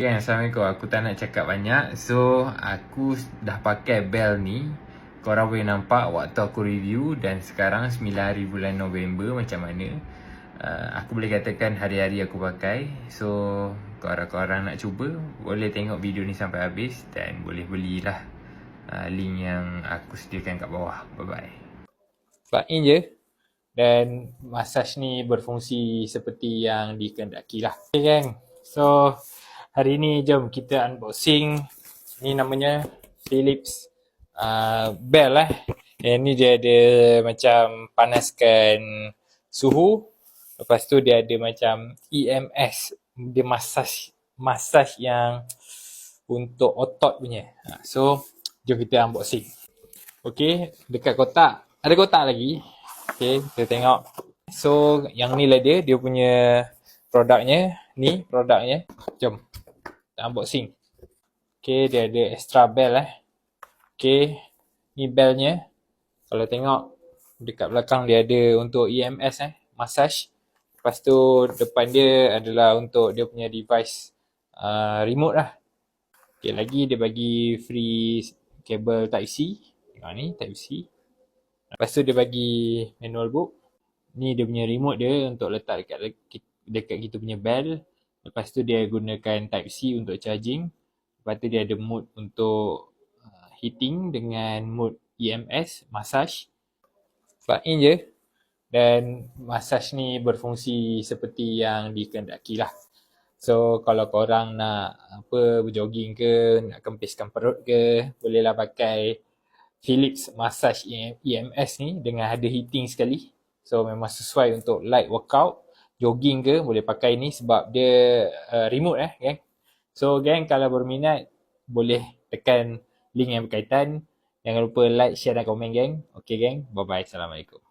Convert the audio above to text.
Okay, Assalamualaikum. Aku tak nak cakap banyak. So, aku dah pakai bel ni. Korang boleh nampak waktu aku review. Dan sekarang 9 hari bulan November macam mana. Aku boleh katakan hari-hari aku pakai. So, korang-korang nak cuba, boleh tengok video ni sampai habis. Dan boleh belilah link yang aku sediakan kat bawah. Bye-bye. Plug in je dan massage ni berfungsi seperti yang dikehendaki lah. Okay gang, so hari ni jom kita unboxing. Ni namanya Philips bell Yang ni dia ada macam panaskan suhu. Lepas tu dia ada macam EMS. Dia massage yang untuk otot punya. So jom kita unboxing. Okay, dekat kotak. Ada kotak lagi. Okay, kita tengok. So, yang ni lah dia punya produknya. Ni produknya. Jom, kita unboxing. Okay, dia ada extra bell Okay, ni bellnya. Kalau tengok, dekat belakang dia ada untuk EMS massage. Lepas tu, depan dia adalah untuk dia punya device remote lah. Okay, lagi dia bagi free kabel Type-C. Tengok ni, Type-C. Lepas tu dia bagi manual book. Ni dia punya remote dia untuk letak dekat kita punya bell. Lepas tu dia gunakan Type-C untuk charging. Lepas tu dia ada mode untuk heating dengan mode EMS, massage. Plug in je. Dan massage ni berfungsi seperti yang dikehendaki lah. So kalau korang nak berjogging ke, nak kempiskan perut ke, bolehlah pakai Philips Massage EMS ni dengan ada heating sekali. So memang sesuai untuk light workout, jogging ke boleh pakai ni sebab dia remote gang. So gang kalau berminat boleh tekan link yang berkaitan. Jangan lupa like, share dan komen gang. Okay gang, bye bye. Assalamualaikum.